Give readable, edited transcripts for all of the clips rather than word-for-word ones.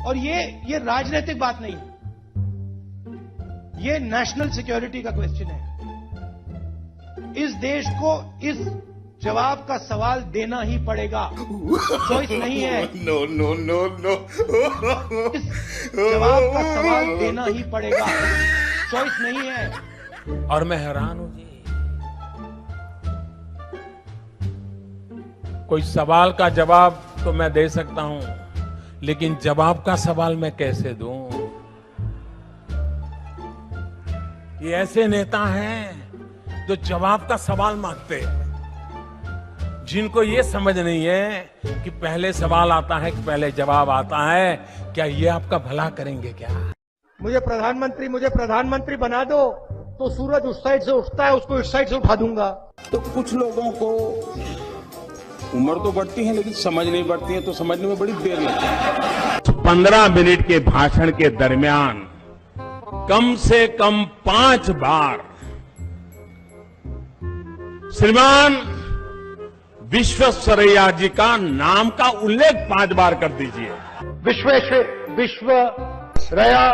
और ये राजनीतिक बात नहीं है, ये नेशनल सिक्योरिटी का क्वेश्चन है। इस देश को इस जवाब का सवाल देना ही पड़ेगा, चॉइस नहीं है। नो नो नो नो इस जवाब का सवाल देना ही पड़ेगा, चॉइस नहीं है। और मैं हैरान हूं जी, कोई सवाल का जवाब तो मैं दे सकता हूं, लेकिन जवाब का सवाल मैं कैसे दूं? ये ऐसे नेता हैं जो जवाब का सवाल मांगते हैं, जिनको ये समझ नहीं है कि पहले सवाल आता है कि पहले जवाब आता है। क्या ये आपका भला करेंगे क्या? मुझे प्रधानमंत्री बना दो तो सूरज उस साइड से उठता है, उसको इस साइड से उठा दूंगा। तो कुछ लोगों को उम्र तो बढ़ती है लेकिन समझ नहीं बढ़ती है, तो समझने में बड़ी देर लगती है। 15 मिनट के भाषण के दरमियान कम से कम 5 बार श्रीमान विश्वेश्वरैया जी का नाम का उल्लेख 5 बार कर दीजिए। विश्वेश्वरैया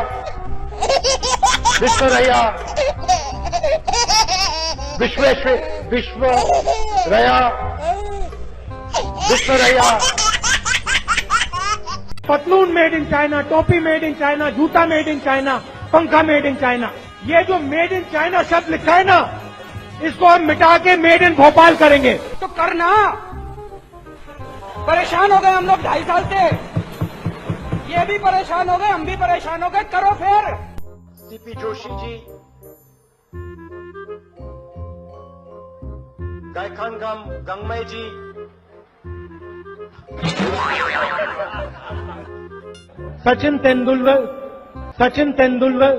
पतलून मेड इन चाइना, टोपी मेड इन चाइना, जूता मेड इन चाइना, पंखा मेड इन चाइना। ये जो मेड इन चाइना शब्द लिखा है ना, इसको हम मिटा के मेड इन भोपाल करेंगे। तो करना, परेशान हो गए हम लोग 2.5 साल से, ये भी परेशान हो गए, हम भी परेशान हो गए, करो फिर। सीपी जोशी जी, गायखान गंगमय जी, सचिन तेंदुलकर,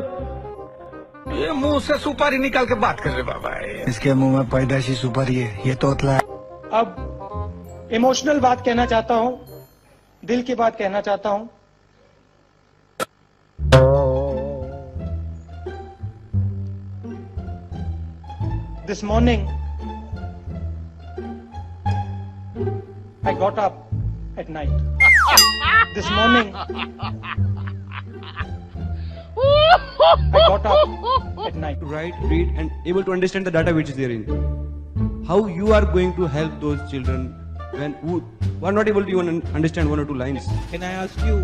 ये मुंह से सुपारी निकाल के बात कर रहे बाबा। इसके मुंह में पैदाशी सुपारी है, ये तोतला है। अब इमोशनल बात कहना चाहता हूं, दिल की बात कहना चाहता हूं। This morning, I got up at night. This morning, I got up at night. Write, read and able to understand the data which is there in it. How you are going to help those children when who are not able to even understand 1 or 2 lines? Can I ask you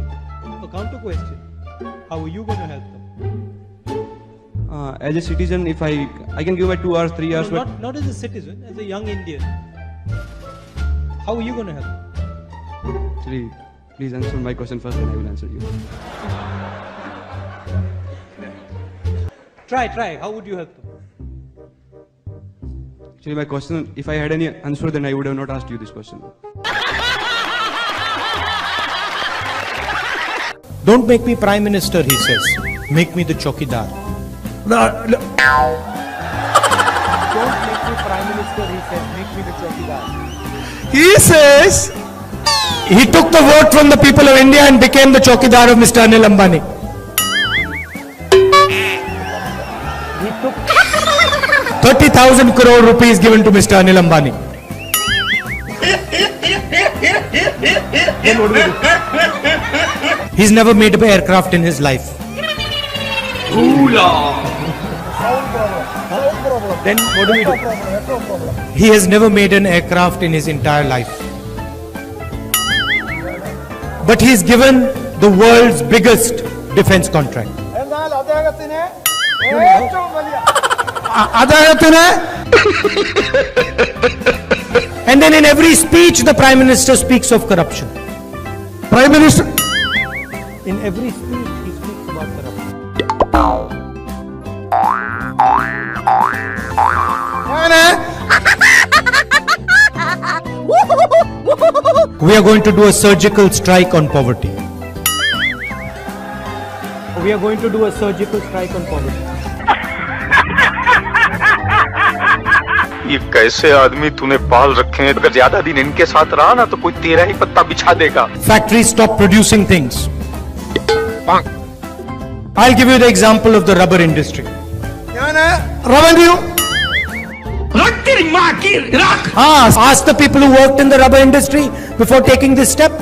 a counter question? How are you going to help them? As a citizen, if I can give my 2 hours, 3 hours. No, not as a citizen, as a young Indian. How are you going to help them? Actually, please answer my question first, then I will answer you. Try. How would you help them? Actually, my question, if I had any answer, then I would have not asked you this question. Don't make me Prime Minister, he says. Make me the chokidar. Don't make me Prime Minister, he says. Make me the chokidar. He says he took the vote from the people of India and became the chokidar of Mr. Anil Ambani. He took 30,000 crore rupees given to Mr. Anil Ambani. He's never made an aircraft in his life. Then what do we do? He has never made an aircraft in his entire life. But he's given the world's biggest defense contract. And then in every speech the Prime Minister speaks of corruption. Prime Minister, in every speech he speaks about corruption. We are going to do a surgical strike on poverty. We are going to do a surgical strike on poverty. ये कैसे आदमी तूने पाल रखे हैं? अगर ज्यादा दिन इनके साथ रहा ना तो कोई तेरा ही पत्ता बिछा देगा। Factories stop producing things. I'll give you the example of the rubber industry. Ask the people who worked in the rubber industry before taking this step.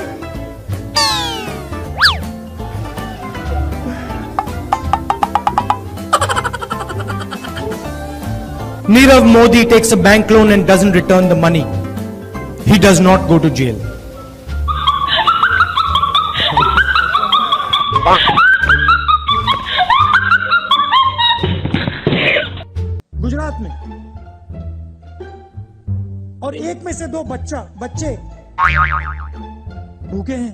Nirav Modi takes a bank loan and doesn't return the money, he does not go to jail. Gujarat में और एक में से 2 बच्चे भूखे हैं,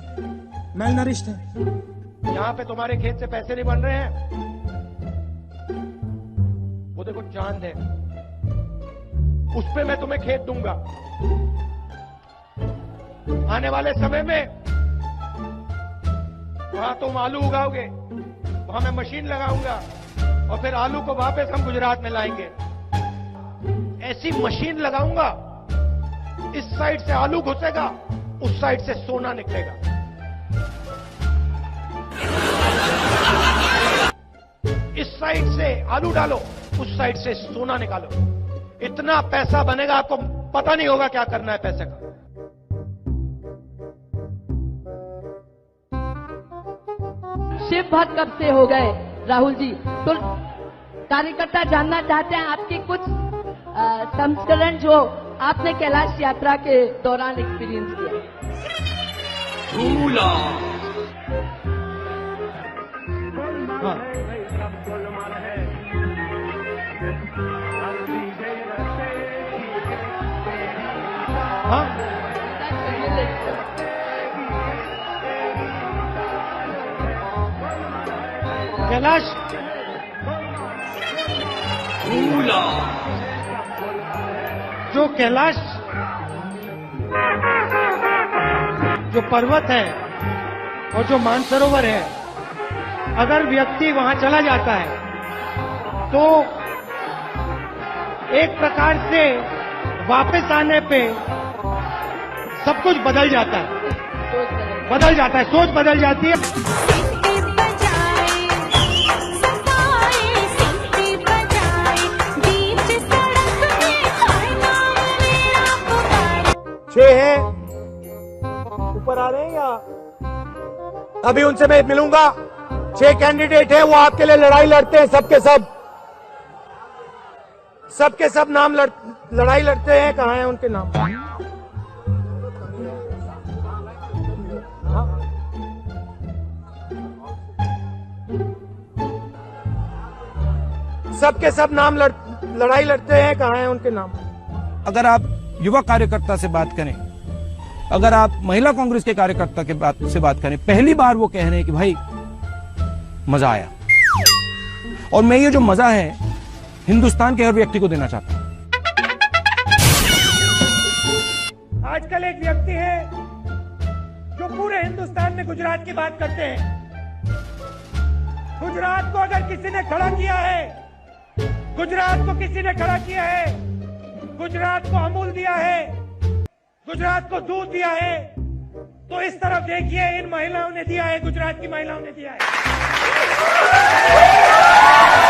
मैलनरिश्ड हैं। यहां पे तुम्हारे खेत से पैसे नहीं बन रहे हैं, वो देखो चांद है, उस पे मैं तुम्हें खेत दूंगा। आने वाले समय में वहां तुम आलू उगाओगे, वहां मैं मशीन लगाऊंगा और फिर आलू को वापस हम गुजरात में लाएंगे। ऐसी मशीन लगाऊंगा, इस साइड से आलू घुसेगा, उस साइड से सोना निकलेगा। इस साइड से आलू डालो, उस साइड से सोना निकालो। इतना पैसा बनेगा, आपको पता नहीं होगा क्या करना है पैसे का। शिव भक्त कब से हो गए राहुल जी? तो कार्यकर्ता जानना चाहते हैं आपके कुछ संस्करण जो आपने कैलाश यात्रा के दौरान एक्सपीरियंस किया। हाँ, कैलाश जो कैलाश जो पर्वत है और जो मानसरोवर है, अगर व्यक्ति वहां चला जाता है तो एक प्रकार से वापस आने पे सब कुछ बदल जाता है, सोच बदल जाती है। छह है, ऊपर आ रहे हैं या अभी उनसे मैं मिलूंगा। 6 कैंडिडेट है, वो आपके लिए लड़ाई लड़ते हैं, सबके सब नाम लड़ाई लड़ते हैं। कहाँ हैं उनके नाम? सबके सब नाम लड़ाई लड़ते हैं। कहाँ हैं उनके नाम? अगर आप युवा कार्यकर्ता से बात करें, अगर आप महिला कांग्रेस के कार्यकर्ता से बात करें, पहली बार वो कह रहे हैं कि भाई मजा आया। और मैं ये जो मजा है हिंदुस्तान के हर व्यक्ति को देना चाहता हूं। आजकल एक व्यक्ति है जो पूरे हिंदुस्तान में गुजरात की बात करते हैं। गुजरात को अगर किसी ने खड़ा किया है, गुजरात को किसी ने खड़ा किया है, गुजरात को अमूल दिया है, गुजरात को दूध दिया है, तो इस तरफ देखिए, इन महिलाओं ने दिया है, गुजरात की महिलाओं ने दिया है।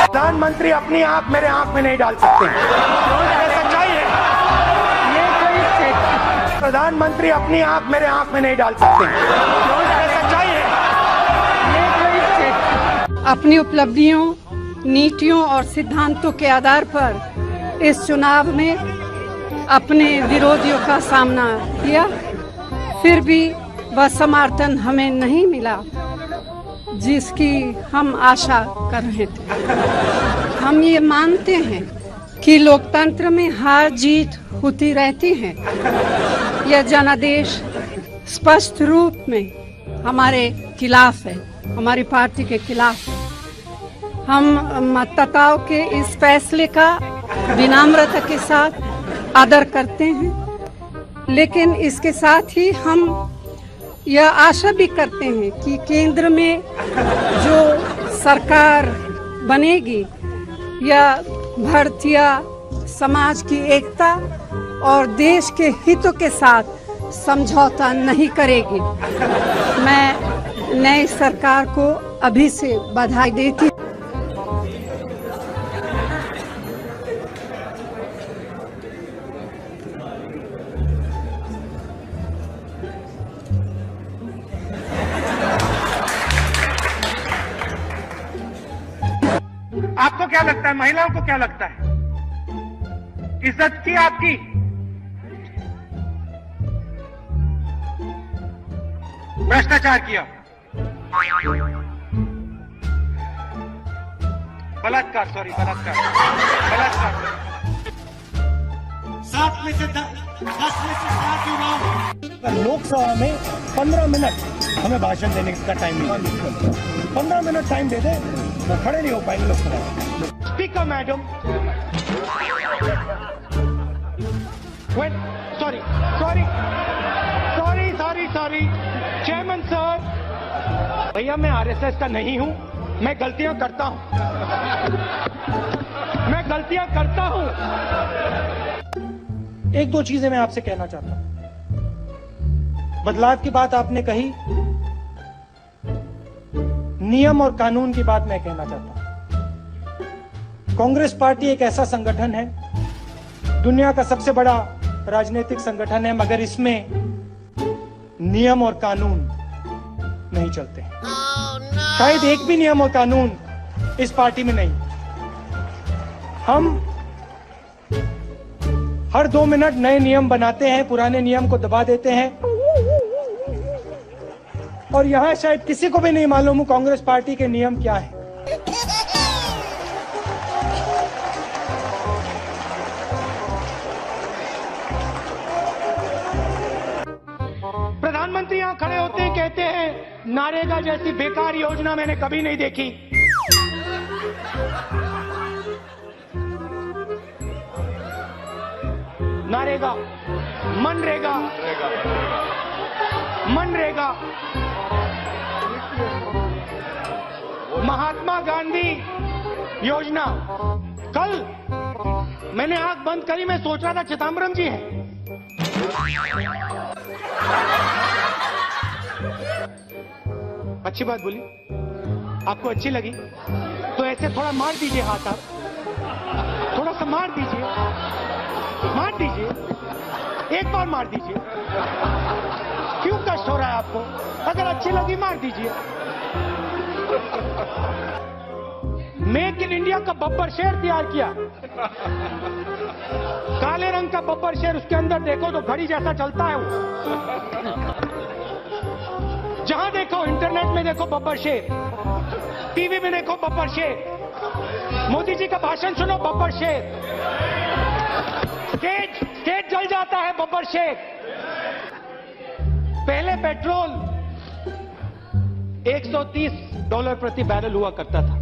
प्रधानमंत्री अपनी आंख मेरे आंख में नहीं डाल सकते, ये सच्चाई है। प्रधानमंत्री अपनी आंख मेरे आंख में नहीं डाल सकते, ये सच्चाई है। अपनी उपलब्धियों, नीतियों और सिद्धांतों के आधार पर इस चुनाव में अपने विरोधियों का सामना किया, फिर भी वह समर्थन हमें नहीं मिला जिसकी हम आशा कर रहे थे। हम ये मानते हैं कि लोकतंत्र में हार जीत होती रहती है। यह जनादेश स्पष्ट रूप में हमारे खिलाफ है, हमारी पार्टी के खिलाफ है। हम मतदाताओं के इस फैसले का विनम्रता के साथ आदर करते हैं, लेकिन इसके साथ ही हम यह आशा भी करते हैं कि केंद्र में जो सरकार बनेगी यह भारतीय समाज की एकता और देश के हितों के साथ समझौता नहीं करेगी। मैं नई सरकार को अभी से बधाई देती हूं। आपको क्या लगता है, महिलाओं को क्या लगता है? इज्जत की आपकी। भ्रष्टाचार किया, बलात्कार, सॉरी बलात्कार, बलात्कार। 7 में से 10 में से 7 युवाओं। लोकसभा में 15 मिनट हमें भाषण देने का टाइम नहीं, 15 मिनट टाइम दे दे तो खड़े नहीं हो पाएंगे लोकसभा में। Speaker madam, sorry sorry sorry sorry sorry chairman sir, भैया मैं आरएसएस का नहीं हूं, मैं गलतियां करता हूं, मैं गलतियां करता हूं। एक दो चीजें मैं आपसे कहना चाहता हूं। बदलाव की बात आपने कही, नियम और कानून की बात मैं कहना चाहता हूं। कांग्रेस पार्टी एक ऐसा संगठन है, दुनिया का सबसे बड़ा राजनीतिक संगठन है, मगर इसमें नियम और कानून नहीं चलते हैं। शायद एक भी नियम और कानून इस पार्टी में नहीं। हम हर 2 मिनट नए नियम बनाते हैं, पुराने नियम को दबा देते हैं, और यहां शायद किसी को भी नहीं मालूम कांग्रेस पार्टी के नियम क्या है। प्रधानमंत्री यहां खड़े होते हैं, कहते हैं नारेगा जैसी बेकार योजना मैंने कभी नहीं देखी। नारेगा, मनरेगा, मनरेगा, महात्मा गांधी योजना। कल मैंने आंख बंद करी, मैं सोच रहा था चिदम्बरम जी हैं। अच्छी बात बोली, आपको अच्छी लगी तो ऐसे थोड़ा मार दीजिए हाथ, आप थोड़ा सा मार दीजिए, मार दीजिए, एक बार मार दीजिए। क्यों कष्ट हो रहा है आपको? अगर अच्छी लगी मार दीजिए। मेक इन इंडिया का बब्बर शेर तैयार किया, काले रंग का बब्बर शेर, उसके अंदर देखो तो घड़ी जैसा चलता है वो। जहां देखो, इंटरनेट में देखो बब्बर शेर, टीवी में देखो बब्बर शेर, मोदी जी का भाषण सुनो बब्बर शेर, स्टेज जल जाता है बब्बर शेर। पहले पेट्रोल $130 प्रति बैरल हुआ करता था,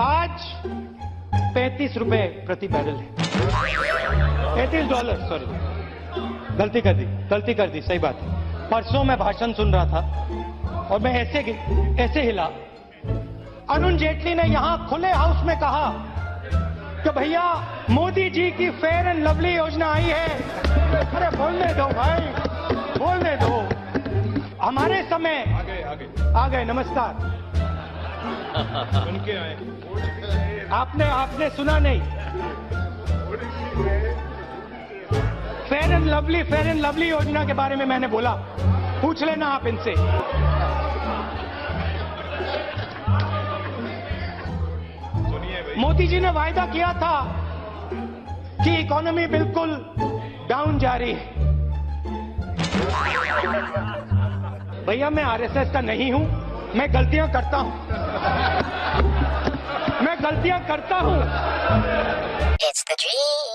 आज $35 प्रति बैरल है। $35, सॉरी गलती कर दी, सही बात है। परसों मैं भाषण सुन रहा था और मैं ऐसे हिला। अरुण जेटली ने यहां खुले हाउस में कहा कि भैया मोदी जी की फेयर एंड लवली योजना आई है। अरे बोलने दो भाई, बोलने दो। हमारे समय आ गए, नमस्कार। उनके आए, आपने सुना नहीं? फेयर एंड लवली योजना के बारे में मैंने बोला, पूछ लेना आप इनसे। मोदी जी ने वायदा किया था कि इकोनॉमी बिल्कुल डाउन जा रही है। भैया मैं आरएसएस का नहीं हूं, मैं गलतियां करता हूं, मैं गलतियां करता हूं। It's the dream.